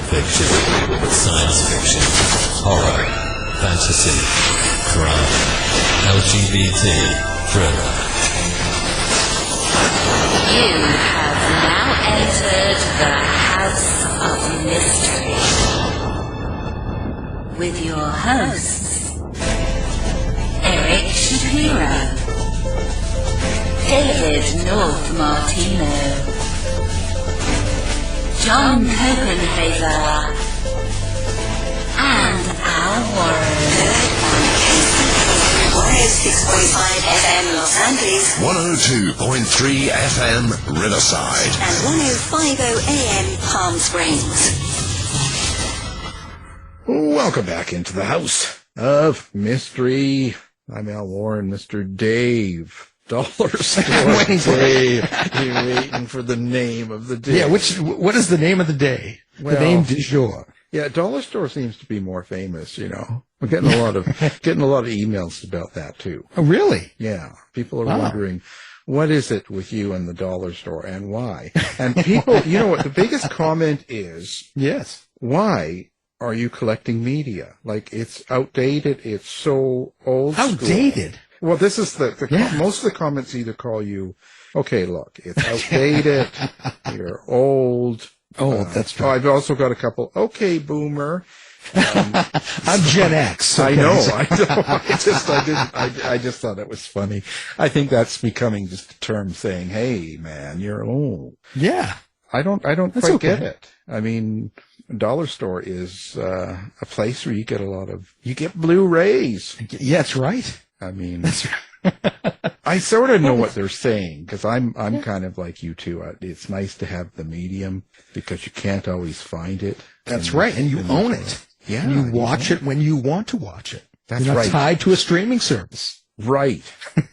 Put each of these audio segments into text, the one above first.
Fiction, science fiction, horror, fantasy, crime, LGBT, thriller. You have now entered the House of Mystery with your hosts, Eric Shapiro, David North Martino, John Copenhaver, and Al Warren. 106.5 FM Los Angeles, 102.3 FM Riverside, and 105.0 AM Palm Springs. Welcome back into the House of Mystery. I'm Al Warren, Mr. Dave. Dollar Store Dave. You're waiting for the name of the day. Yeah, what is the name of the day? Well, the name du jour. Yeah, Dollar Store seems to be more famous, you know. We're getting a lot of emails about that too. Oh, really? Yeah. People are wondering, what is it with you and the Dollar Store and why? And people, you know what, the biggest comment is, Yes. why are you collecting media? Like, it's outdated, it's so old school. Outdated? Well, this is most of the comments either call you, okay, look, it's outdated, you're old. Oh, that's true. I've also got a couple, okay, boomer. I'm Gen X. I okay. know. I just thought it was funny. I think that's becoming just a term saying, hey, man, you're old. Yeah. I don't That's quite okay. get it. I mean, Dollar Store is a place where you get Blu-rays. Yeah, that's right. I mean, That's right. I sort of know what they're saying because I'm kind of like you too. It's nice to have the medium because you can't always find it. That's right. And you own it. Yeah. And you watch it when you want to watch it. That's You're not right. tied to a streaming service. Right.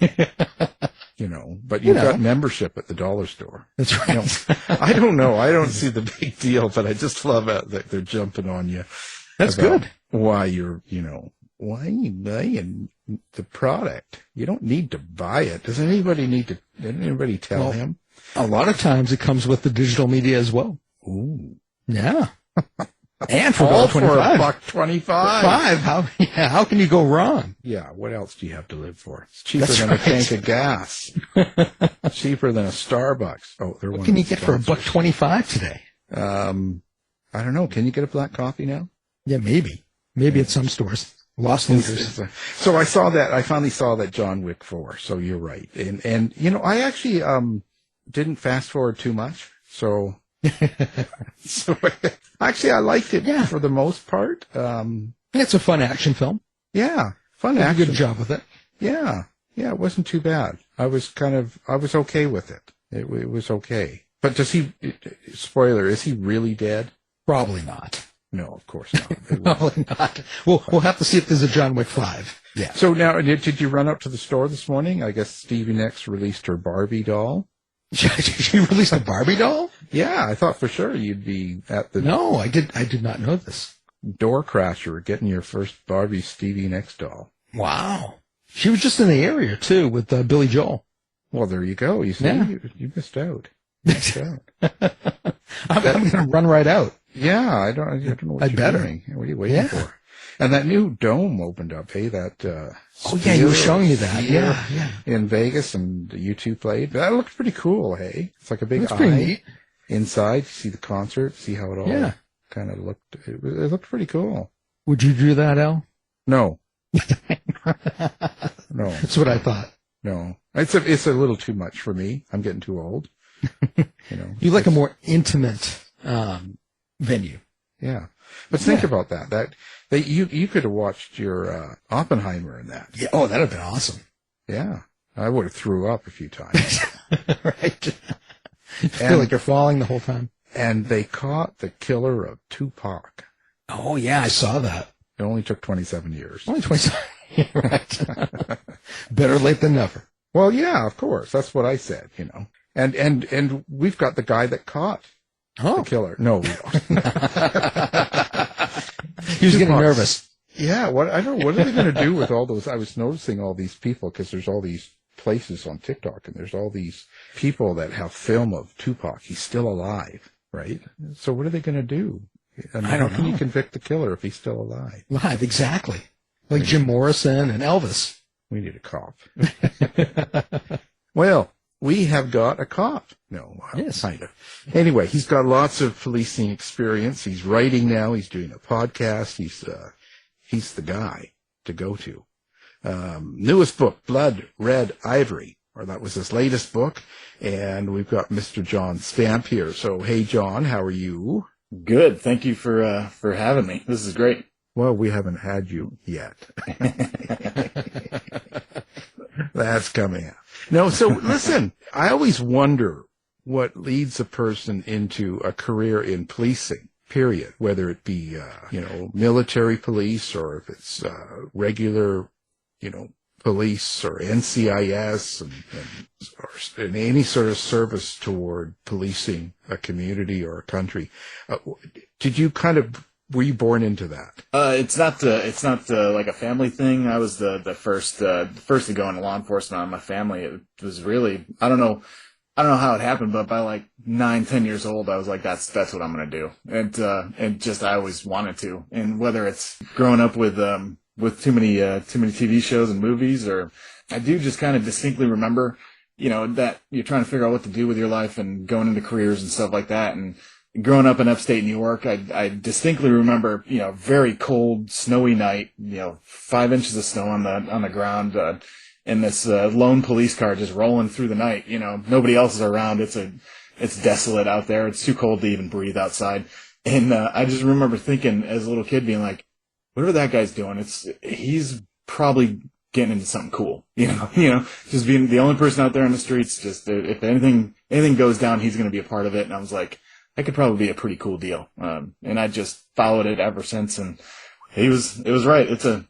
But you've got membership at the Dollar Store. That's right. I don't know. I don't see the big deal, but I just love it that they're jumping on you. That's about good. Why why are you buying the product? You don't need to buy it. Didn't anybody tell him? A lot of times it comes with the digital media as well. Ooh. Yeah. And for All for $1.25. $1.25. How can you go wrong? Yeah, what else do you have to live for? It's cheaper That's than right. a tank of gas. Cheaper than a Starbucks. Oh, they're What can you get for $1.25 today? I don't know. Can you get a black coffee now? Yeah, maybe. Maybe at some stores. Lost leaders. So I finally saw that John Wick 4. So you're right. And I actually didn't fast forward too much. So actually I liked it for the most part. It's a fun action film. Yeah. Fun Did a action. good job with it. Yeah. Yeah, it wasn't too bad. I was okay with it. It was okay. But is he really dead? Probably not. No, of course not. Probably not. We'll have to see if there's a John Wick 5. Yeah. So now, did you run up to the store this morning? I guess Stevie Nicks released her Barbie doll. She released a Barbie doll? Yeah, I thought for sure you'd be at the No, I did not know this. door crasher getting your first Barbie Stevie Nicks doll. Wow. She was just in the area, too, with Billy Joel. Well, there you go. You see, you missed out. I'm going to run right out. Yeah, I don't know what I'd you're better. doing. What are you waiting for? And that new dome opened up, hey, that You were showing me that. Yeah. in Vegas, and you two played. That looked pretty cool, hey? It's like a big That's eye. pretty neat. Inside, you see the concert, see how it all kind of looked. It looked pretty cool. Would you do that, Al? No. No. That's what I thought. No. It's a little too much for me. I'm getting too old. You like a more intimate venue. Yeah. But think about that. You could have watched your Oppenheimer in that. Yeah. Oh, that'd have been awesome. Yeah. I would have threw up a few times. Right. You feel like you're falling the whole time. And they caught the killer of Tupac. Oh, yeah, I saw that. It only took 27 years. Only 27. Right. Better late than never. Well, yeah, of course. That's what I said, And we've got the guy that caught the killer. No, we don't. He was getting nervous. Yeah, what are they going to do with all those? I was noticing all these people because there's all these places on TikTok and there's all these people that have film of Tupac. He's still alive, right? So what are they going to do? I mean, I don't how can know. you convict the killer if he's still alive? Live, exactly. Like Jim Morrison and Elvis. We need a cop. Well, we have got a cop. No, Yes. kind of. Anyway, he's got lots of policing experience. He's writing now. He's doing a podcast. He's the guy to go to. Newest book, Blood, Red Ivory, or that was his latest book. And we've got Mr. John Stamp here. So, hey, John, how are you? Good. Thank you for having me. This is great. Well, we haven't had you yet. That's coming up. No, so listen, I always wonder what leads a person into a career in policing, period, whether it be, military police or if it's regular, police or NCIS or in any sort of service toward policing a community or a country. Were you born into that? It's not like a family thing. I was the first to go into law enforcement on my family. It was really, I don't know how it happened, but by like 9-10 years old, I was like, that's what I'm going to do. And just, I always wanted to. And whether it's growing up with too many TV shows and movies, or I do just kind of distinctly remember, that you're trying to figure out what to do with your life and going into careers and stuff like that. And growing up in upstate New York, I distinctly remember, very cold, snowy night, 5 inches of snow on the ground, and this lone police car just rolling through the night. Nobody else is around. It's desolate out there. It's too cold to even breathe outside. And I just remember thinking as a little kid, being like, whatever that guy's doing, he's probably getting into something cool. Just being the only person out there on the streets. Just if anything goes down, he's going to be a part of it. And I was like, that could probably be a pretty cool deal. And I just followed it ever since. And it was right. It's a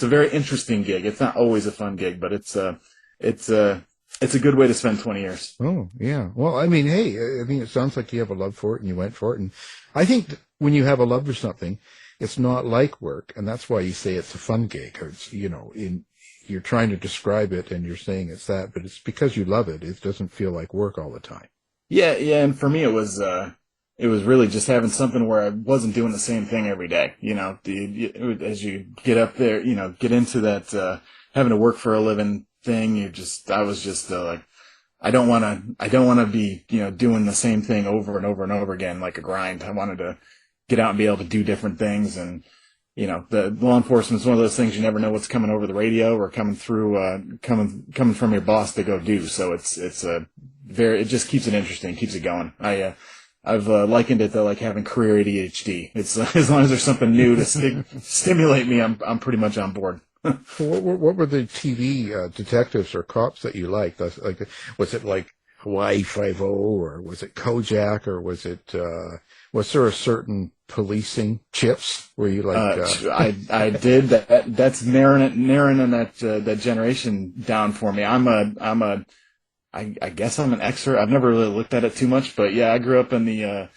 very interesting gig. It's not always a fun gig, but it's a good way to spend 20 years. Oh, yeah. Well, I mean, hey, it sounds like you have a love for it and you went for it. And I think that when you have a love for something, it's not like work. And that's why you say it's a fun gig. It's, you're trying to describe it and you're saying it's that, but it's because you love it. It doesn't feel like work all the time. Yeah, and for me it was really just having something where I wasn't doing the same thing every day. As you get up there, get into that having to work for a living thing, I was just like, I don't want to be doing the same thing over and over and over again like a grind. I wanted to get out and be able to do different things, and the law enforcement is one of those things you never know what's coming over the radio or coming through coming from your boss to go do. So it just keeps it interesting, keeps it going. I've likened it to like having career ADHD. It's as long as there's something new to stimulate me, I'm pretty much on board. What were the TV detectives or cops that you liked? Was it like Hawaii 5-0, or was it Kojak, or was there a certain policing chips where you like? I did that. That's narrowing that generation down for me. I guess I'm an expert. I've never really looked at it too much, but yeah, I grew up in the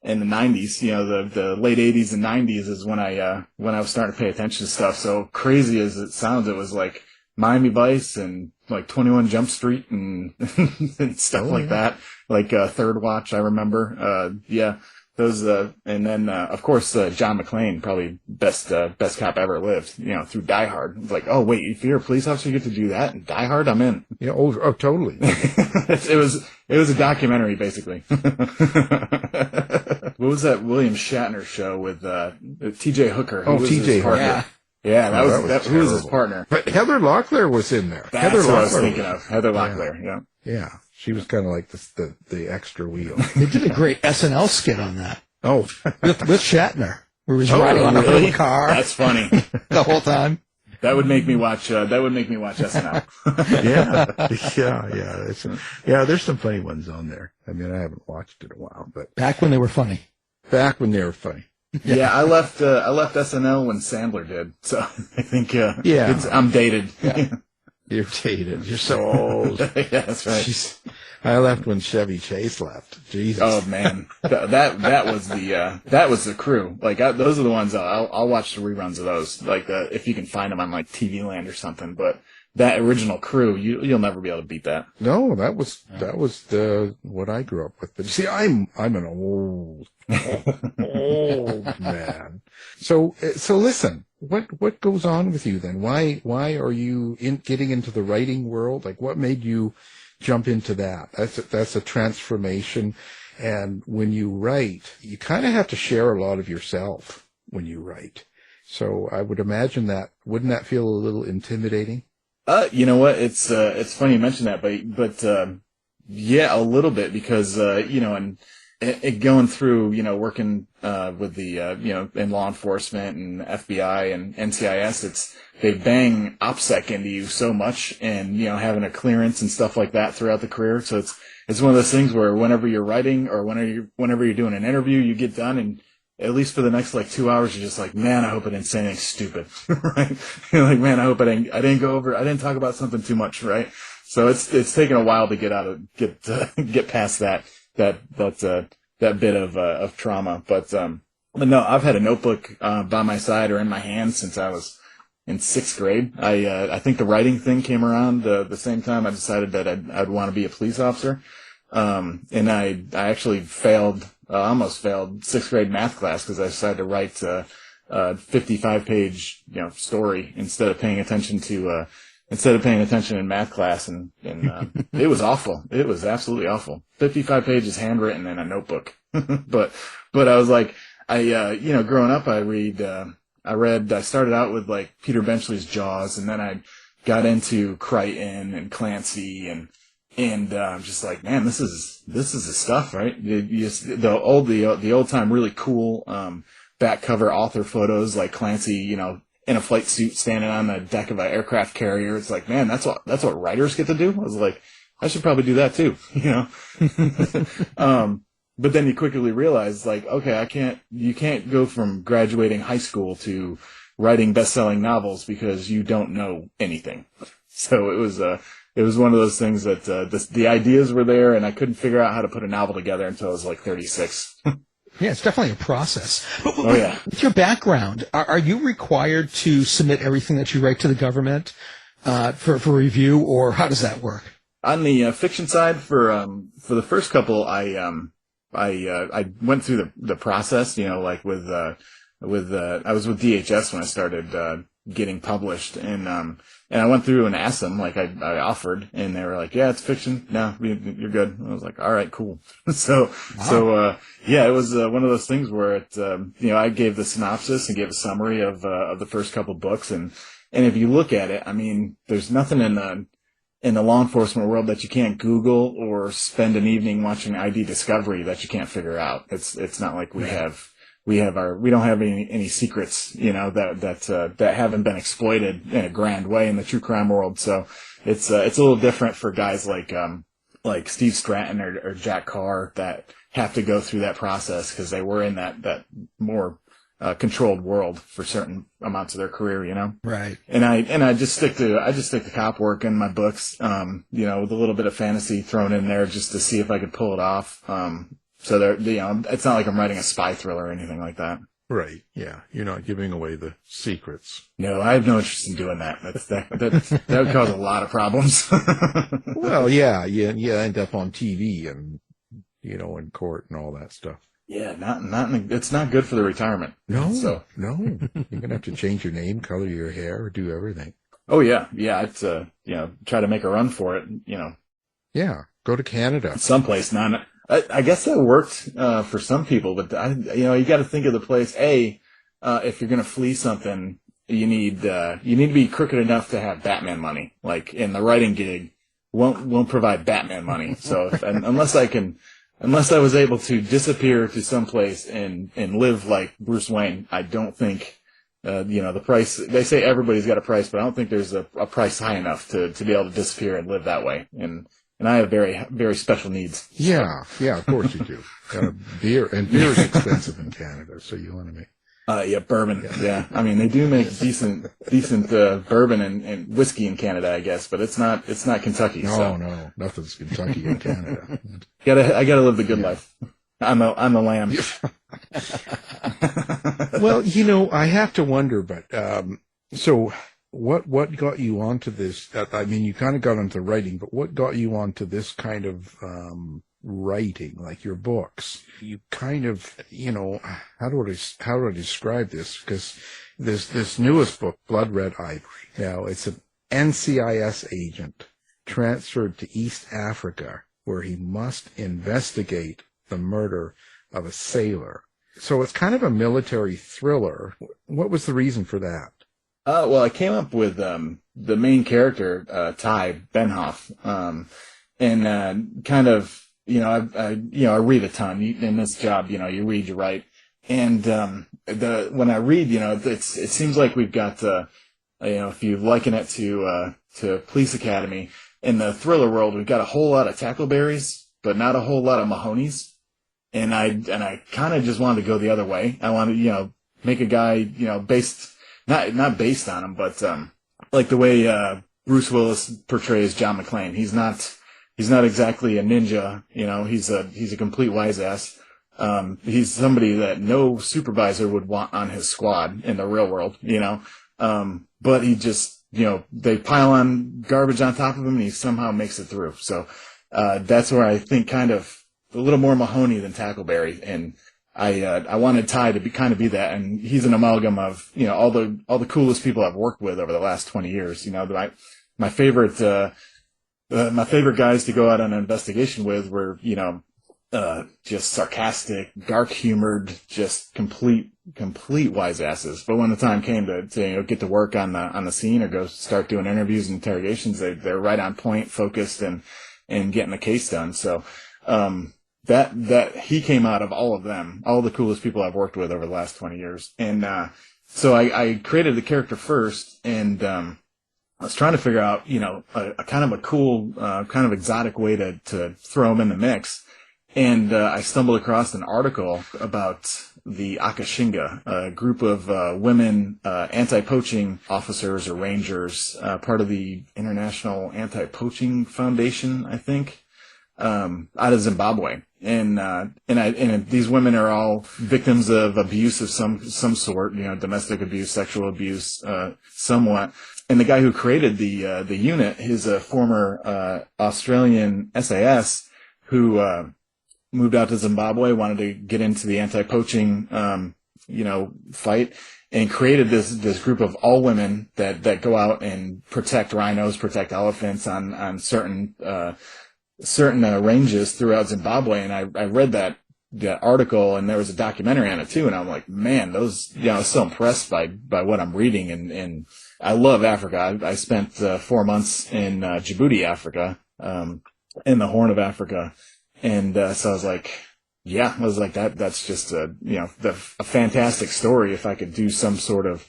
90s, the late 80s and 90s is when I was starting to pay attention to stuff. So crazy as it sounds, it was like Miami Vice and like 21 Jump Street and, and stuff like that. Like, Third Watch, I remember. Yeah. Those, and then, of course, John McClane, probably best cop ever lived, through Die Hard. It's like, oh, wait, if you're a police officer, you get to do that? And Die Hard, I'm in. Yeah, oh, totally. It was a documentary, basically. What was that William Shatner show with, T.J. Hooker? T.J. Hooker. Yeah, who was his partner? But Heather Locklear was in there. That's what I was thinking of. Heather Locklear, yeah. Yeah. She was kind of like the extra wheel. They did a great SNL skit on that. Oh. with Shatner, where he was riding on a car. That's funny. The whole time. That would make me watch SNL. Yeah. There's some funny ones on there. I mean, I haven't watched it in a while, but back when they were funny. Yeah, I left SNL when Sandler did, so I think I'm dated. Yeah. You're dated. You're so old. Yeah, that's right. Jeez. I left when Chevy Chase left. Jesus. Oh man, that was the crew. Like those are the ones I'll watch the reruns of those. Like if you can find them on like TV Land or something. But that original crew, you'll never be able to beat that. No, that was what I grew up with. But you see, I'm an old Man. So listen, what goes on with you then? Why are you getting into the writing world? Like, what made you jump into that? That's a transformation. And when you write, you kind of have to share a lot of yourself when you write. So I would imagine wouldn't that feel a little intimidating? You know what? It's funny you mention that, but yeah, a little bit, because, and it going through, working, with the, in law enforcement and FBI and NCIS, they bang OPSEC into you so much, and, having a clearance and stuff like that throughout the career. So it's one of those things where whenever you're writing or whenever you're doing an interview, you get done, and at least for the next 2 hours, you're just like, man, I hope I didn't say anything stupid, right? You're like, man, I hope I didn't talk about something too much, right? So it's taken a while to get past that bit of trauma. But no, I've had a notebook, by my side or in my hand since I was in 6th grade. I think the writing thing came around, the same time I decided that I'd want to be a police officer. And I actually almost failed 6th grade math class because I decided to write a 55-page, story instead of paying attention in math class. And it was awful. It was absolutely awful. 55 pages handwritten in a notebook. But I was like, growing up, I started out with Peter Benchley's Jaws, and then I got into Crichton and Clancy and I'm just like, man, this is the stuff, right? The old time really cool back cover author photos, like Clancy, in a flight suit standing on the deck of an aircraft carrier. It's like, man, that's what writers get to do. I was like, I should probably do that too, But then you quickly realize, okay, you can't go from graduating high school to writing best-selling novels because you don't know anything. So it was one of those things that the ideas were there, and I couldn't figure out how to put a novel together until I was 36. Yeah, it's definitely a process. But yeah. With your background, are you required to submit everything that you write to the government for review, or how does that work? On the fiction side, for the first couple, I went through the process. I was with DHS when I started getting published, and I went through and asked them, I offered, and they were like, yeah, it's fiction. No, you're good. And I was like, all right, cool. So it was one of those things where I gave the synopsis and gave a summary of the first couple books, and if you look at it, I mean, there's nothing in the law enforcement world that you can't Google or spend an evening watching ID Discovery that you can't figure out. It's not like we don't have any secrets, that haven't been exploited in a grand way in the true crime world. So it's a little different for guys like Steve Stratton or Jack Carr that have to go through that process because they were in that more controlled world for certain amounts of their career, Right. And I just stick to cop work in my books, with a little bit of fantasy thrown in there just to see if I could pull it off. So it's not like I'm writing a spy thriller or anything like that. Right. Yeah. You're not giving away the secrets. No, I have no interest in doing that. That would cause a lot of problems. Well, yeah. You end up on TV and, in court and all that stuff. Yeah, it's not good for the retirement. No. So. No. You're going to have to change your name, color your hair, do everything. Oh, yeah. Yeah. It's, try to make a run for it, Yeah. Go to Canada. Someplace. I guess that worked for some people, but you got to think of the place. If you're going to flee something, you need to be crooked enough to have Batman money. In the writing gig, won't provide Batman money. So unless I was able to disappear to someplace and live like Bruce Wayne, I don't think the price. They say everybody's got a price, but I don't think there's a price high enough to be able to disappear and live that way. And I have very, very special needs. Yeah, of course you do. Beer is expensive in Canada, so you want to make. Bourbon. Yeah. I mean, they do make decent bourbon and whiskey in Canada, I guess, but it's not Kentucky. No, nothing's Kentucky in Canada. I gotta live the good life. I'm the lamb. Well, I have to wonder, but so what got you onto this? I mean, you kind of got into writing, but what got you onto this kind of writing, like your books, you kind of, how do I describe this? Because this newest book, Blood Red Ivory, now it's an NCIS agent transferred to East Africa where he must investigate the murder of a sailor. So it's kind of a military thriller. What was the reason for that? Well, I came up with the main character, Tyrone Benhoff, and kind of, I read a ton in this job. You read, you write, and when I read, it seems like we've got, if you liken it to Police Academy, in the thriller world, we've got a whole lot of tackleberries, but not a whole lot of Mahonies. And I kind of just wanted to go the other way. I wanted, make a guy, based, not based on him, but, like the way, Bruce Willis portrays John McClane. He's not exactly a ninja, he's a complete wise ass. He's somebody that no supervisor would want on his squad in the real world, but he just, they pile on garbage on top of him and he somehow makes it through. So, that's where I think kind of a little more Mahoney than Tackleberry. And I wanted Ty to be that. And he's an amalgam of, all the coolest people I've worked with over the last 20 years. My favorite guys to go out on an investigation with were, just sarcastic, dark humored, just complete wise asses. But when the time came to get to work on the scene or go start doing interviews and interrogations, they're right on point, focused and getting the case done. So, that he came out of all of them, all the coolest people I've worked with over the last 20 years. And, so I created the character first and, I was trying to figure out, a kind of a cool, kind of exotic way to throw him in the mix. And, I stumbled across an article about the Akashinga, a group of, women, anti-poaching officers or rangers, part of the International Anti-Poaching Foundation, I think, out of Zimbabwe. And these women are all victims of abuse of some sort, domestic abuse, sexual abuse, somewhat. And the guy who created the unit is a former, Australian SAS who, moved out to Zimbabwe, wanted to get into the anti-poaching, fight, and created this group of all women that go out and protect rhinos, protect elephants on certain ranges throughout Zimbabwe. And I read that article, and there was a documentary on it too. And I'm like, man, I was so impressed by what I'm reading. And I love Africa. I spent 4 months in Djibouti, Africa, in the Horn of Africa. And, so I was like, that's just a fantastic story. If I could do some sort of,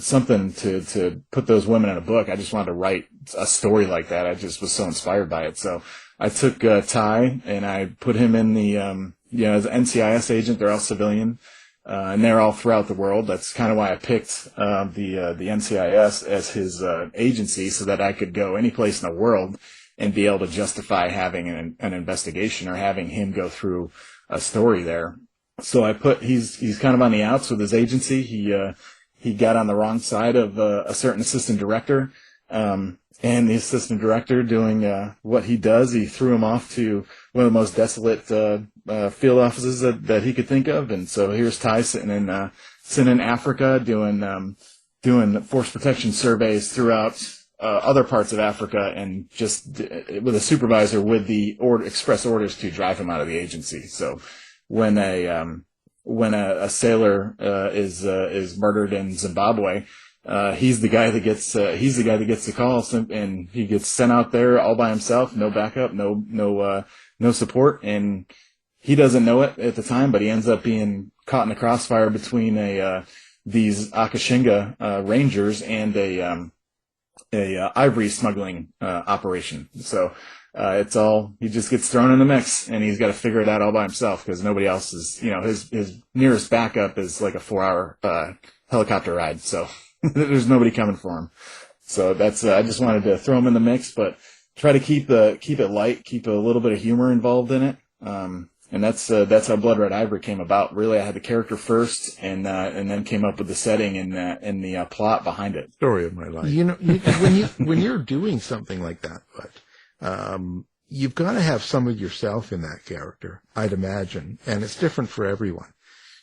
something to put those women in a book, I just wanted to write a story like that. I just was so inspired by it. So I took, Ty and I put him in the, as an NCIS agent. They're all civilian, and they're all throughout the world. That's kind of why I picked, the NCIS as his, agency, so that I could go any place in the world and be able to justify having an investigation or having him go through a story there. So he's kind of on the outs with his agency. He got on the wrong side of a certain assistant director, and the assistant director doing what he does, he threw him off to one of the most desolate field offices that he could think of. And so here's Ty sitting in Africa doing force protection surveys throughout other parts of Africa, and just with a supervisor with the express orders to drive him out of the agency. So when a sailor is murdered in Zimbabwe, he's the guy that gets the call, and he gets sent out there all by himself, no backup, no support, and he doesn't know it at the time, but he ends up being caught in the crossfire between these Akashinga rangers and a ivory smuggling operation. So he just gets thrown in the mix, and he's got to figure it out all by himself, because nobody else is, his nearest backup is like a 4-hour helicopter ride. So there's nobody coming for him. So that's I just wanted to throw him in the mix, but try to keep it light, keep a little bit of humor involved in it. And that's how Blood Red Ivory came about. Really, I had the character first, and then came up with the setting and the plot behind it. Story of my life. When you're doing something like that, but you've got to have some of yourself in that character, I'd imagine, and it's different for everyone.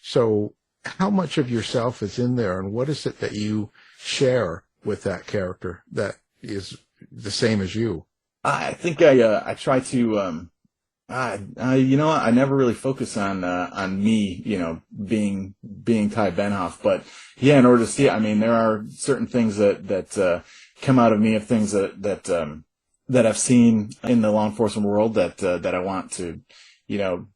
So how much of yourself is in there, and what is it that you share with that character that is the same as you? I think I try to, you know what? I never really focus on me, being Ty Benhoff, but yeah, in order to see it, I mean, there are certain things that come out of me, of things that I've seen in the law enforcement world that I want to,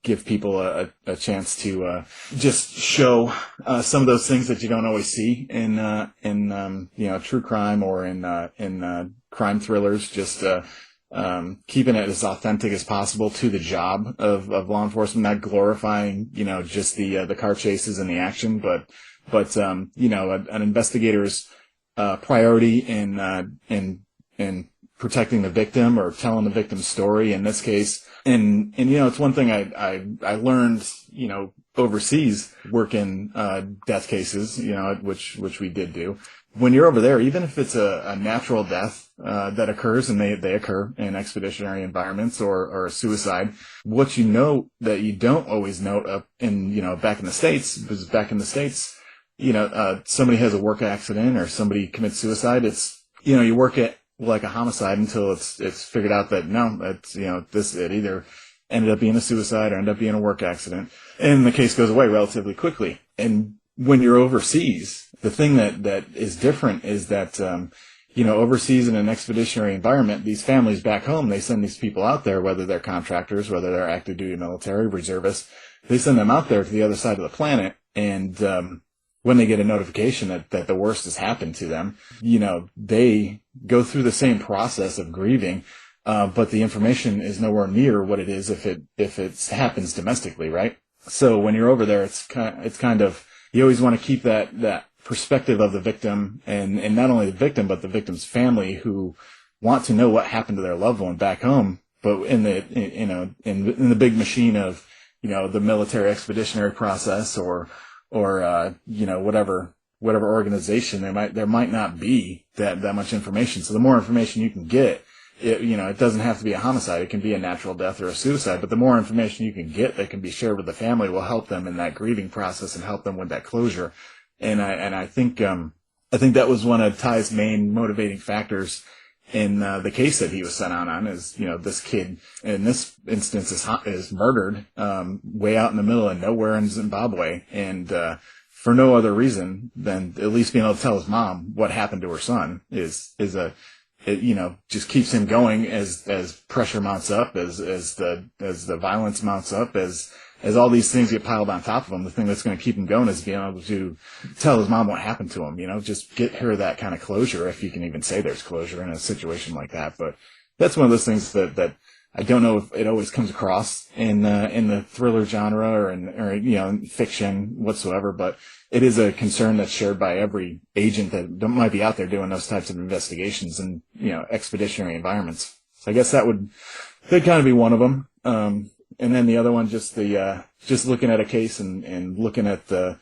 give people a chance to just show some of those things that you don't always see in true crime or in crime thrillers. Just keeping it as authentic as possible to the job of law enforcement, not glorifying just the car chases and the action, but an investigator's priority in protecting the victim or telling the victim's story in this case. And it's one thing I learned, overseas working death cases, which we did do. When you're over there, even if it's a natural death that occurs, and they occur in expeditionary environments, or a suicide, what that you don't always note up in, back in the States, because back in the States, somebody has a work accident or somebody commits suicide, it's, you work it like a homicide until it's figured out that no, it's, it either ended up being a suicide or ended up being a work accident, and the case goes away relatively quickly. And when you're overseas, the thing that is different is that, overseas in an expeditionary environment, these families back home, they send these people out there, whether they're contractors, whether they're active duty military, reservists, they send them out there to the other side of the planet. And, when they get a notification that the worst has happened to them, they go through the same process of grieving, but the information is nowhere near what it is if it happens domestically, right? So when you're over there, it's kind of, you always want to keep that perspective of the victim, and not only the victim, but the victim's family, who want to know what happened to their loved one back home. But in the big machine of, the military expeditionary process, or whatever organization, there might not be that much information. So the more information you can get, it doesn't have to be a homicide. It can be a natural death or a suicide, but the more information you can get that can be shared with the family will help them in that grieving process and help them with that closure. And I think that was one of Ty's main motivating factors in the case that he was sent out on. Is, this kid in this instance is murdered way out in the middle of nowhere in Zimbabwe, and for no other reason than at least being able to tell his mom what happened to her son just keeps him going as pressure mounts up, as the violence mounts up, as all these things get piled on top of him. The thing that's going to keep him going is being able to tell his mom what happened to him, just get her that kind of closure, if you can even say there's closure in a situation like that. But that's one of those things that I don't know if it always comes across in the thriller genre or in fiction whatsoever, but it is a concern that's shared by every agent that might be out there doing those types of investigations in, expeditionary environments. So I guess that'd kind of be one of them. And then the other one, just looking at a case and looking at the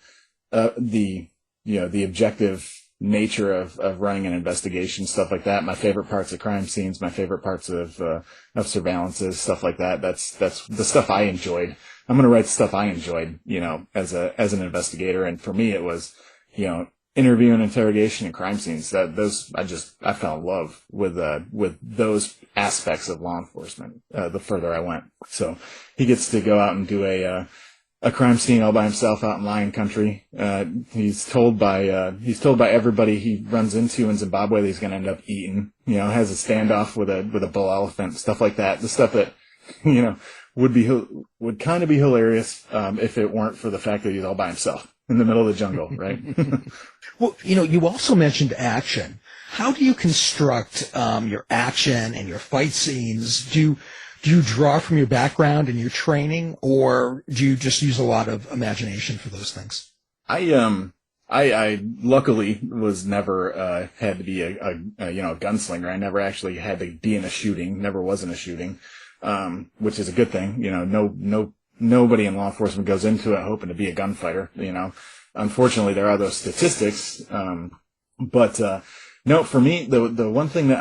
objective nature of running an investigation, stuff like that. My favorite parts of crime scenes, my favorite parts of surveillances, stuff like that. That's the stuff I enjoyed. I'm going to write stuff I enjoyed, as an investigator. And for me, it was, interview and interrogation and crime scenes. I fell in love with those aspects of law enforcement, the further I went. So he gets to go out and do a crime scene all by himself out in lion country. He's told by everybody he runs into in Zimbabwe that he's going to end up eating, has a standoff with a bull elephant, stuff like that. The stuff that, would kind of be hilarious, if it weren't for the fact that he's all by himself in the middle of the jungle, right? Well, you also mentioned action. How do you construct your action and your fight scenes? Do you draw from your background and your training, or do you just use a lot of imagination for those things? I luckily was never had to be a gunslinger. I never actually had to be in a shooting. Never was in a shooting, which is a good thing. Nobody in law enforcement goes into it hoping to be a gunfighter. Unfortunately, there are those statistics. But no, for me, the one thing that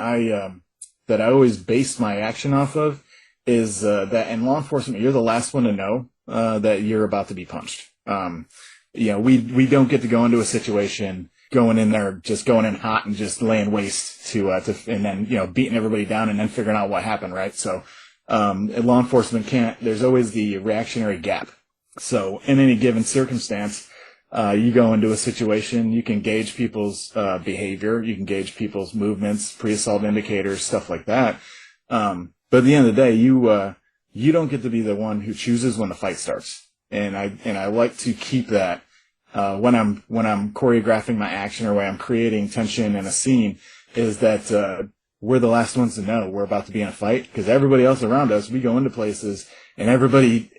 I always base my action off of is that in law enforcement, you're the last one to know that you're about to be punched. We don't get to go into a situation going in there, just going in hot and just laying waste to and then, beating everybody down and then figuring out what happened, right? So, law enforcement there's always the reactionary gap. So in any given circumstance, you go into a situation, you can gauge people's behavior, you can gauge people's movements, pre-assault indicators, stuff like that. But at the end of the day, you don't get to be the one who chooses when the fight starts. And I like to keep that when I'm choreographing my action or when I'm creating tension in a scene, is that we're the last ones to know we're about to be in a fight, because everybody else around us, we go into places and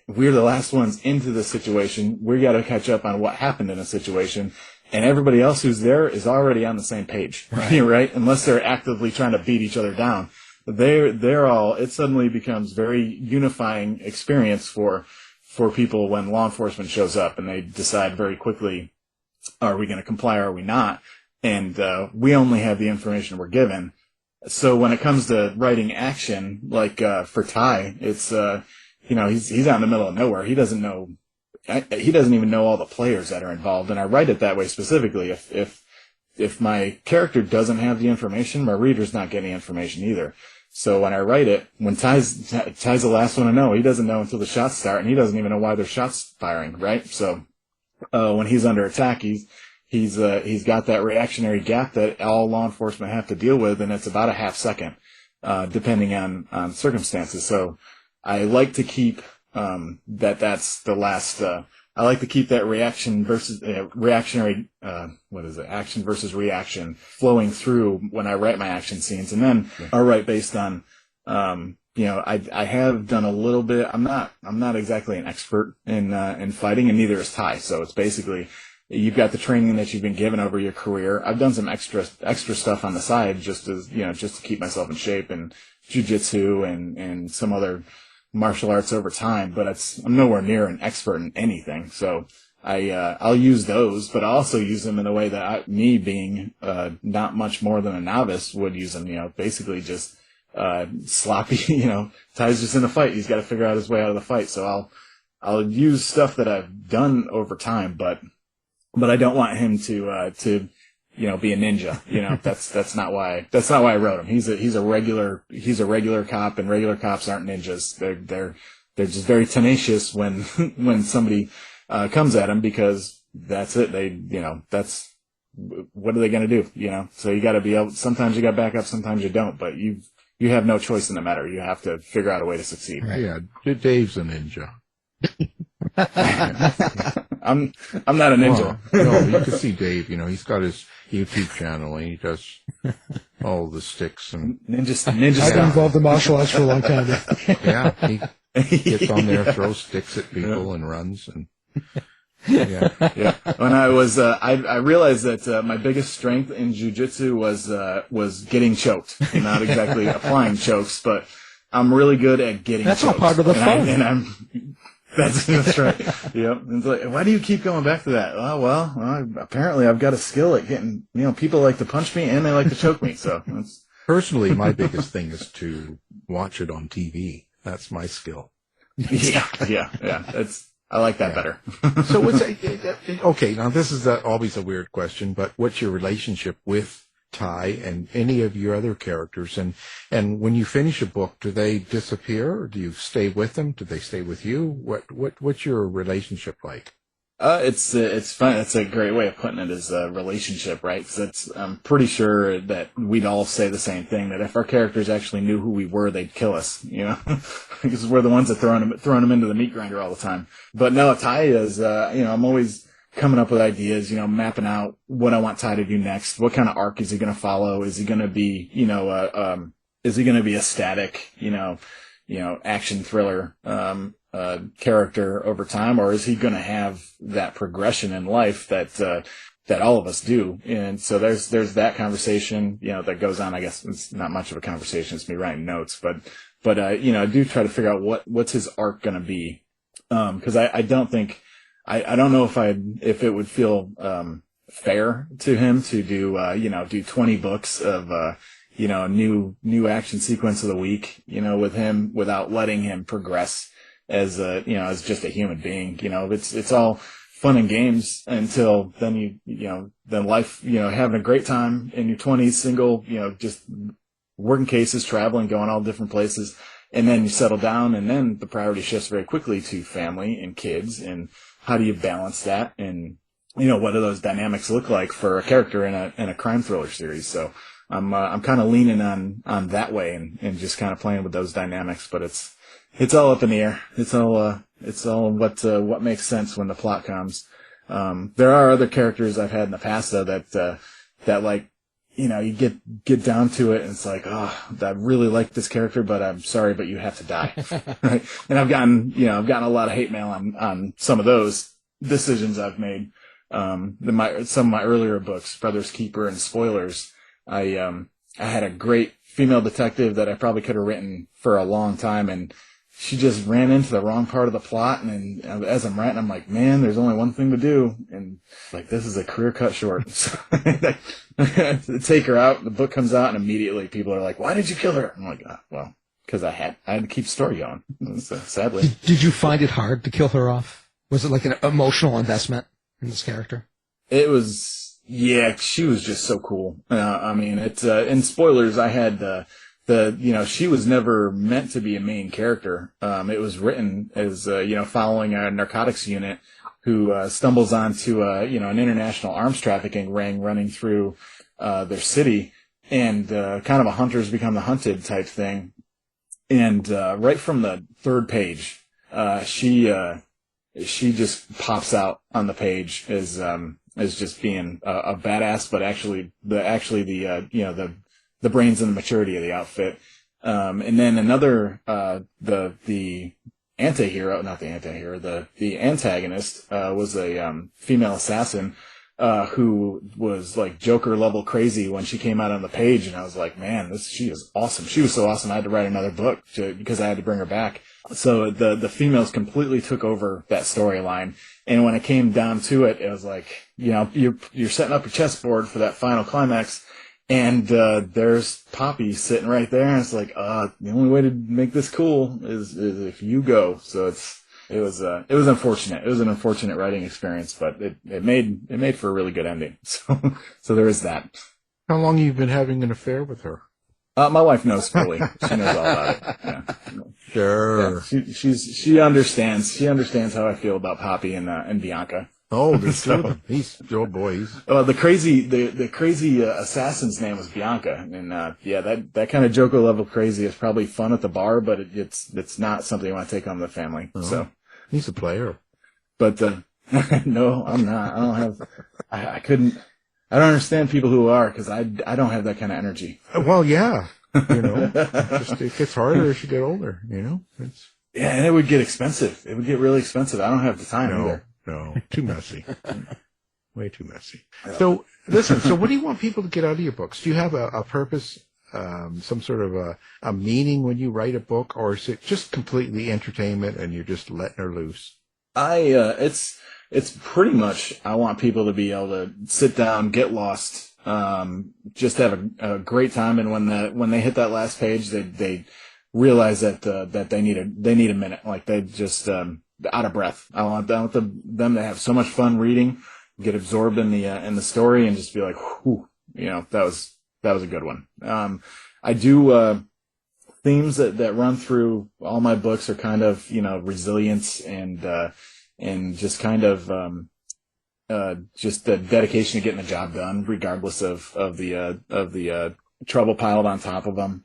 we're the last ones into the situation. We got to catch up on what happened in a situation, and everybody else who's there is already on the same page, right? Unless they're actively trying to beat each other down. It suddenly becomes very unifying experience for people when law enforcement shows up and they decide very quickly, are we going to comply or are we not? And we only have the information we're given. So when it comes to writing action, like for Ty, it's he's out in the middle of nowhere. He doesn't even know all the players that are involved, and I write it that way specifically. If my character doesn't have the information, my reader's not getting information either. So when I write it, when Ty's the last one to know, he doesn't know until the shots start, and he doesn't even know why there's shots firing, right? So when he's under attack, he's got that reactionary gap that all law enforcement have to deal with, and it's about a half second, depending on circumstances. So I like to keep that's the last. I like to keep that reaction versus reactionary. Action versus reaction flowing through when I write my action scenes, and then I'll write based on. I have done a little bit. I'm not exactly an expert in fighting, and neither is Ty. So it's basically, you've got the training that you've been given over your career. I've done some extra stuff on the side just to keep myself in shape, and jiu-jitsu and some other martial arts over time, but I'm nowhere near an expert in anything. So I'll use those, but I'll also use them in a way that me being not much more than a novice would use them. Basically just sloppy. Ty's just in a fight. He's got to figure out his way out of the fight. So I'll use stuff that I've done over time, but I don't want him to be a ninja. That's not why I wrote him. He's a regular cop, and regular cops aren't ninjas. They're just very tenacious when somebody comes at them, because that's it. What are they going to do? So you got to be able, sometimes you got back up, sometimes you don't, but you have no choice in the matter. You have to figure out a way to succeed. Right. Yeah. Dave's a ninja. I'm not a ninja. Well, no, you can see Dave, he's got his YouTube channel and he does all the sticks and ninja I've been involved in martial arts for a long time. Yeah, he gets on there, throws sticks at people and runs and yeah. When I was, I realized that my biggest strength in jiu-jitsu was getting choked. Not exactly applying chokes, but I'm really good at getting That's choked. all part of the fun. That's right. Yep. It's like, why do you keep going back to that? Oh, well, apparently I've got a skill at getting, people like to punch me and they like to choke me. So that's... Personally, my biggest thing is to watch it on TV. That's my skill. Yeah. I like that better. So okay, now this is always a weird question, but what's your relationship with Ty and any of your other characters? And when you finish a book, do they disappear, or do you stay with them? Do they stay with you? What's your relationship like? It's fun. It's a great way of putting it, is a relationship, right? Because I'm pretty sure that we'd all say the same thing, that if our characters actually knew who we were, they'd kill us, because we're the ones that throwing them into the meat grinder all the time. But no, Ty is, I'm always coming up with ideas, mapping out what I want Ty to do next. What kind of arc is he going to follow? Is he going to be, is he going to be a static, action thriller, character over time, or is he going to have that progression in life that all of us do? And so there's that conversation, that goes on. I guess it's not much of a conversation. It's me writing notes, but I do try to figure out what's his arc going to be. Cause I don't think, I don't know if it would feel, fair to him to do 20 books of, new action sequence of the week, with him without letting him progress as as just a human being. It's all fun and games until then then life, having a great time in your 20s, single, just working cases, traveling, going all different places. And then you settle down, and then the priority shifts very quickly to family and kids, and how do you balance that? And, what do those dynamics look like for a character in a crime thriller series? So I'm kind of leaning on that way and just kind of playing with those dynamics, but it's all up in the air. It's all what makes sense when the plot comes. There are other characters I've had in the past though that like, you get down to it and it's like, oh, I really like this character, but I'm sorry, but you have to die. Right. And I've gotten a lot of hate mail on some of those decisions I've made. Some of my earlier books, Brother's Keeper and Spoilers, I had a great female detective that I probably could have written for a long time, and she just ran into the wrong part of the plot. And as I'm writing, I'm like, man, there's only one thing to do. And like, this is a career cut short. So take her out. The book comes out and immediately people are like, why did you kill her? I'm like, well, because I had to keep the story going. So, sadly. Did you find it hard to kill her off? Was it like an emotional investment in this character? It was, yeah, she was just so cool. In Spoilers, I had, she was never meant to be a main character. It was written as, following a narcotics unit who, stumbles onto, an international arms trafficking ring running through, their city, and, kind of a hunters become the hunted type thing. And, right from the third page, she just pops out on the page as just being a badass, but actually the brains and the maturity of the outfit. And then another, the antagonist, was a, female assassin, who was like Joker level crazy when she came out on the page. And I was like, man, she is awesome. She was so awesome. I had to write another book because I had to bring her back. So the females completely took over that storyline. And when it came down to it, it was like, you're setting up your chessboard for that final climax. And, there's Poppy sitting right there. And it's like, the only way to make this cool is if you go. So it was unfortunate. It was an unfortunate writing experience, but it made for a really good ending. So there is that. How long have you been having an affair with her? My wife knows fully. She knows all about it. Yeah. Sure. Yeah, she understands. She understands how I feel about Poppy and Bianca. Oh, there's two of them. The crazy assassin's name was Bianca, and that kind of Joker level crazy is probably fun at the bar, but it's not something you want to take home to the family. Oh, so he's a player, but no, I'm not. I don't have. I couldn't. I don't understand people who are, because I don't have that kind of energy. Well, yeah, it gets harder as you get older. Yeah, and it would get expensive. It would get really expensive. I don't have the time either. No, too messy. Way too messy. So, listen, what do you want people to get out of your books? Do you have a purpose, some sort of a meaning when you write a book, or is it just completely entertainment and you're just letting her loose? It's pretty much, I want people to be able to sit down, get lost, just have a great time. And when they hit that last page, they realize that they need a minute. Like they just, out of breath. I want them to have so much fun reading, get absorbed in the story, and just be like, whew, that was a good one. I do, themes that run through all my books are kind of, resilience and just kind of, just the dedication to getting the job done, regardless of the trouble piled on top of them.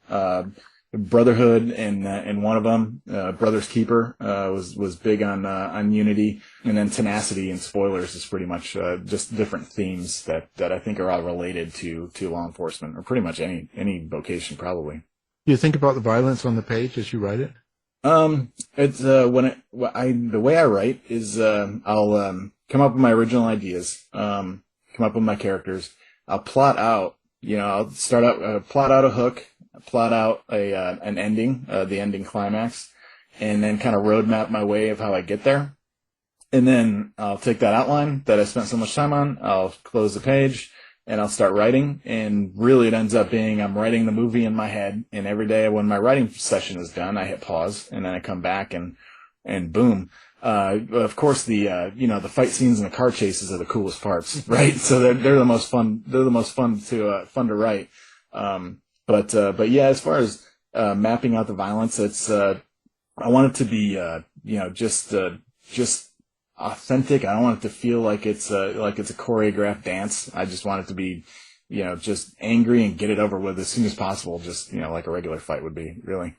Brotherhood and one of them, Brother's Keeper, was big on unity, and then tenacity and spoilers is pretty much just different themes that I think are all related to law enforcement, or pretty much any vocation probably. Do you think about the violence on the page as you write it? It's the way I write is I'll come up with my original ideas, come up with my characters. I'll plot out, I'll start out plot out a hook. Plot out an ending, the ending climax, and then kind of roadmap my way of how I get there. And then I'll take that outline that I spent so much time on, I'll close the page, and I'll start writing, and really it ends up being I'm writing the movie in my head, and every day when my writing session is done, I hit pause, and then I come back and boom. Of course, the fight scenes and the car chases are the coolest parts, right? So they're the most fun. They're the most fun to write. But yeah, as far as mapping out the violence, it's I want it to be just authentic. I don't want it to feel like it's a choreographed dance. I just want it to be, just angry and get it over with as soon as possible. Just like a regular fight would be, really.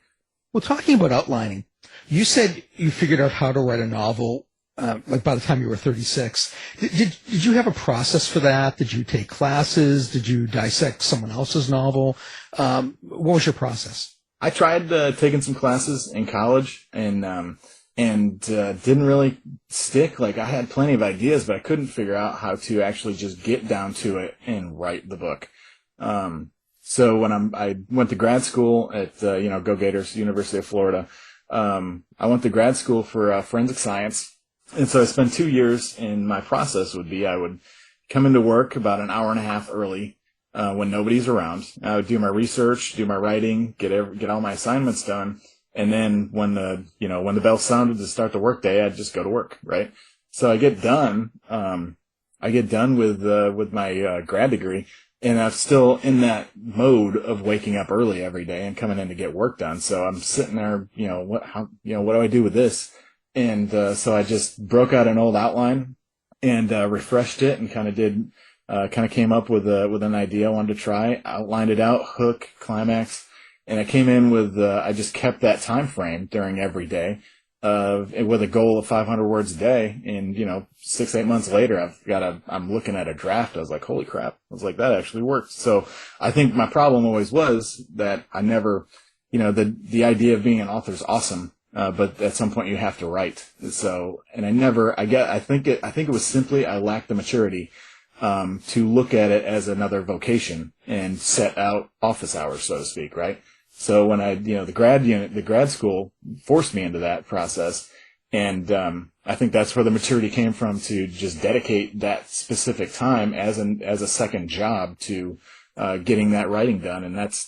Well, talking about outlining, you said you figured out how to write a novel, like by the time you were 36. Did you have a process for that? Did you take classes? Did you dissect someone else's novel? What was your process? I tried taking some classes in college and didn't really stick. Like, I had plenty of ideas, but I couldn't figure out how to actually just get down to it and write the book. So when I went to grad school at, Go Gators, University of Florida, I went to grad school for forensic science. And so I spent 2 years, and my process would be I would come into work about an hour and a half early, when nobody's around. I would do my research, do my writing, get all my assignments done. And then when the bell sounded to start the workday, I'd just go to work, right? So I get done with my grad degree, and I'm still in that mode of waking up early every day and coming in to get work done. So I'm sitting there, what do I do with this? And so I just broke out an old outline and refreshed it and kind of came up with an idea I wanted to try, outlined it out, hook, climax. And I came in with, I just kept that time frame during every day, with a goal of 500 words a day. And, 6-8 months later, I'm looking at a draft. I was like, holy crap. I was like, that actually worked. So I think my problem always was that I never, the idea of being an author is awesome. But at some point you have to write. So, and I think it was simply, I lacked the maturity, to look at it as another vocation and set out office hours, so to speak, right? So when the grad school forced me into that process, and I think that's where the maturity came from, to just dedicate that specific time as a second job to getting that writing done, and that's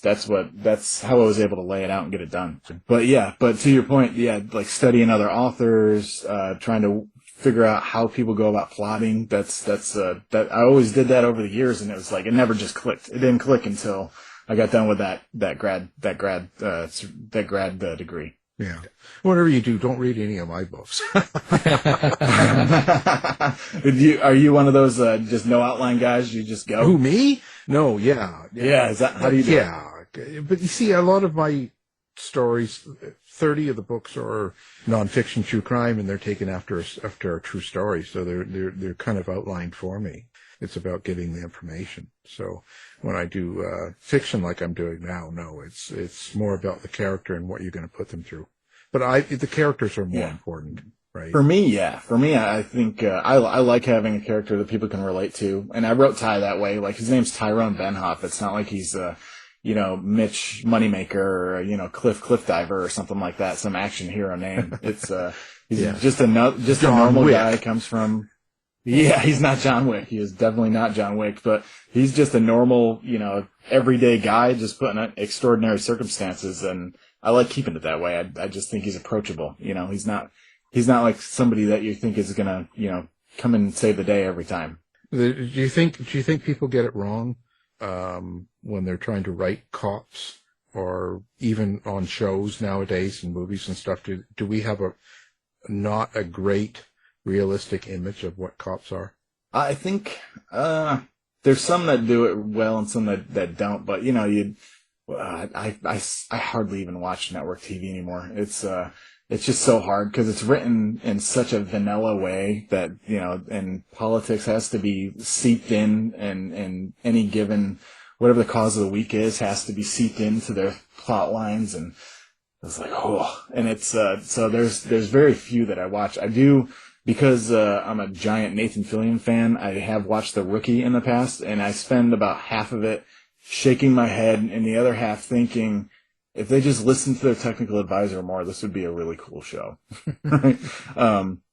how I was able to lay it out and get it done. But to your point, like studying other authors, trying to figure out how people go about plotting. That I always did that over the years, and it was like it never just clicked. It didn't click until I got done with that grad degree. Yeah. Whatever you do, don't read any of my books. Are you one of those just no outline guys? You just go? Who, me? No, yeah. Yeah, is that how do you do it? Yeah. But you see, a lot of my stories, 30 of the books are nonfiction true crime, and they're taken after a true story, so they're kind of outlined for me. It's about getting the information. So when I do fiction like I'm doing now, no, it's more about the character and what you're going to put them through. But the characters are more important, right? For me, I think I like having a character that people can relate to, and I wrote Ty that way. Like, his name's Tyrone Benhoff. It's not like he's Mitch Moneymaker or Cliff Diver or something like that, some action hero name. It's he's just a normal Wick guy. Comes from. Yeah, he's not John Wick. He is definitely not John Wick, but he's just a normal, everyday guy just put in extraordinary circumstances, and I like keeping it that way. I just think he's approachable. He's not like somebody that you think is gonna, come and save the day every time. Do you think people get it wrong when they're trying to write cops, or even on shows nowadays and movies and stuff? Do we have not a great realistic image of what cops are? I think there's some that do it well and some that don't. But I hardly even watch network TV anymore. It's just so hard because it's written in such a vanilla way that and politics has to be seeped in, and any given whatever the cause of the week has to be seeped into their plot lines, and it's like and it's so there's very few that I watch. I do. Because I'm a giant Nathan Fillion fan, I have watched The Rookie in the past, and I spend about half of it shaking my head and the other half thinking, if they just listened to their technical advisor more, this would be a really cool show. Right?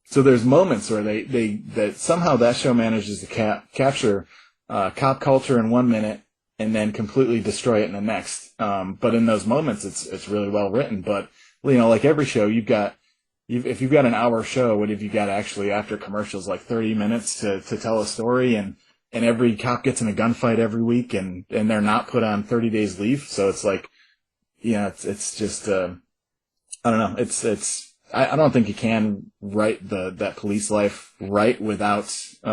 So there's moments where that somehow that show manages to capture cop culture in 1 minute and then completely destroy it in the next. But in those moments, it's really well written. But like every show, if you've got an hour show, what have you got actually after commercials, like 30 minutes to tell a story, and every cop gets in a gunfight every week, and they're not put on 30 days leave. So it's like, it's just, I don't know. I don't think you can write that police life right without just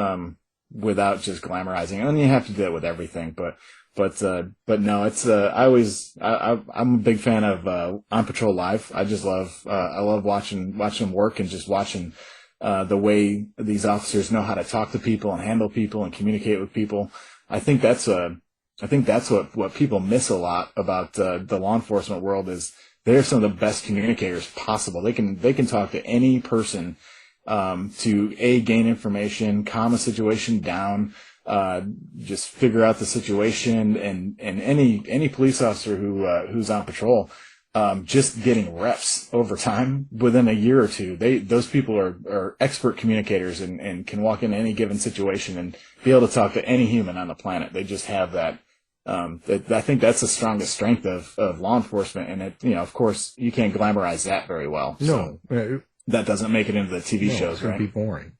glamorizing it. And you have to do that with everything, but no, it's, I'm a big fan of, On Patrol Live. I just love, I love watching them work, and just watching, the way these officers know how to talk to people and handle people and communicate with people. I think that's what people miss a lot about, the law enforcement world is they're some of the best communicators possible. They can talk to any person, to gain information, calm a situation down, just figure out the situation, and any police officer who's on patrol, just getting reps over time within a year or two. Those people are expert communicators and can walk into any given situation and be able to talk to any human on the planet. They just have that. I think that's the strongest strength of law enforcement. And of course you can't glamorize that very well. No. So that doesn't make it into the TV shows, right? It would be boring,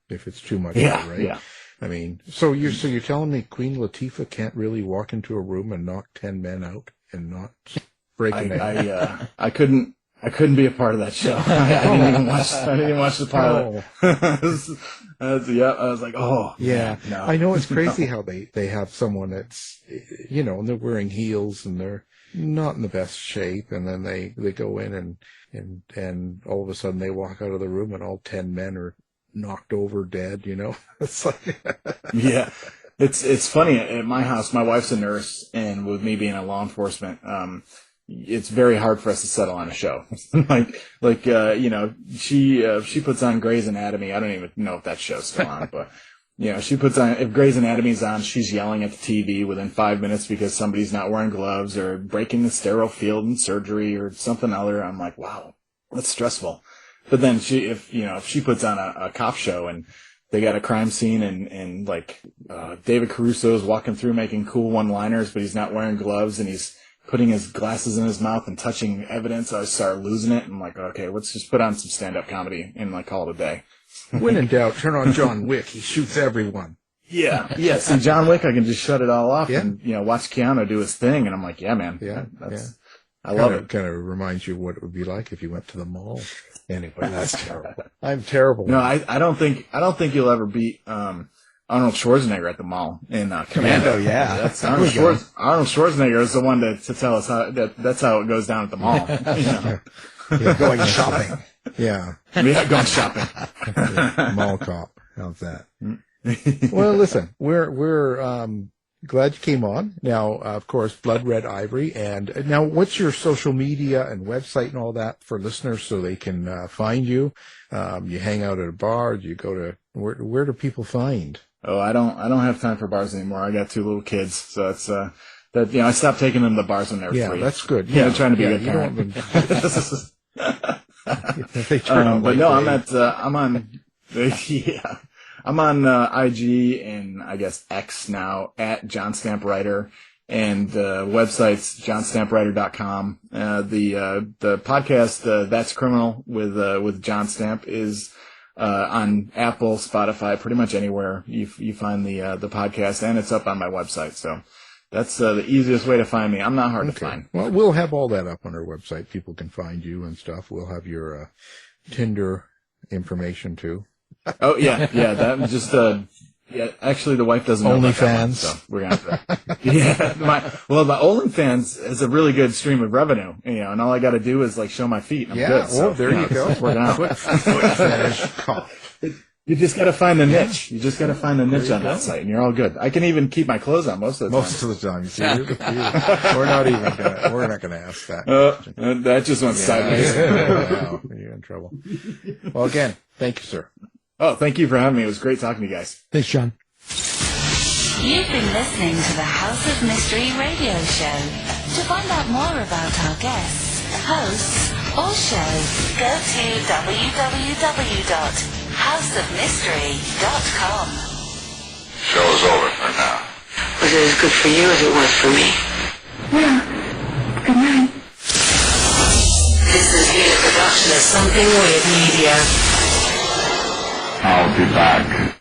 if it's too much. Yeah. Right? Yeah. I mean, so you're telling me Queen Latifah can't really walk into a room and knock 10 men out and not break a neck? I couldn't be a part of that show. I didn't even watch the pilot. I was like, oh yeah. Man, no. I know it's crazy how they have someone that's, and they're wearing heels and they're not in the best shape, and then they go in and all of a sudden they walk out of the room and all 10 men are knocked over dead, It's like yeah. It's funny at my house. My wife's a nurse, and with me being in law enforcement, it's very hard for us to settle on a show. She puts on Grey's Anatomy. I don't even know if that show's still on, but she puts on, if Grey's Anatomy's on, she's yelling at the TV within 5 minutes because somebody's not wearing gloves or breaking the sterile field in surgery or something other. I'm like, wow, that's stressful. But then if she puts on a cop show and they got a crime scene and David Caruso's walking through making cool one-liners, but he's not wearing gloves and he's putting his glasses in his mouth and touching evidence, I start losing it. I'm like, okay, let's just put on some stand-up comedy and call it a day. When in doubt, turn on John Wick. He shoots everyone. Yeah. See, John Wick, I can just shut it all off and watch Keanu do his thing, and I'm like, yeah, man. Yeah, I love it. Kind of reminds you of what it would be like if you went to the mall. Anyway, that's terrible. I'm terrible. No, I don't think you'll ever beat Arnold Schwarzenegger at the mall in Commando. Yeah, that's Arnold Schwarzenegger is the one to tell us how that's how it goes down at the mall. Yeah, going shopping. Yeah, going shopping. Mall cop. How's that? Well, listen, we're glad you came on. Now, of course, Blood Red Ivory. And now, what's your social media and website and all that for listeners so they can find you? You hang out at a bar? Do you go to where do people find? Oh, I don't have time for bars anymore. I got 2 little kids, so it's I stopped taking them to bars when they were 3. Yeah, that's good. Yeah, trying to be a good parent. They turn on but no, I'm on IG and I guess X now at John Stamp Writer, and website's johnstampriter.com. The podcast That's Criminal with John Stamp is on Apple, Spotify, pretty much anywhere you find the podcast, and it's up on my website. So that's the easiest way to find me. I'm not hard to find. Well, we'll have all that up on our website. People can find you and stuff. We'll have your Tinder information too. Oh yeah. That just actually the wife doesn't know OnlyFans. So we're gonna have to, my OnlyFans is a really good stream of revenue, and all I got to do is show my feet. And I'm good. So, there you go. You just got to find the niche. You just got to find the niche on that site, and you're all good. I can even keep my clothes on most of the time. Most of the time. See, we're not gonna ask that. That just went sideways. Wow, you're in trouble. Well, again, thank you, sir. Oh, thank you for having me. It was great talking to you guys. Thanks, John. You've been listening to the House of Mystery radio show. To find out more about our guests, hosts, or shows, go to www.houseofmystery.com. Show's over for now. Was it as good for you as it was for me? Yeah. Good night. This has been a production of Something Weird Media. I'll be back.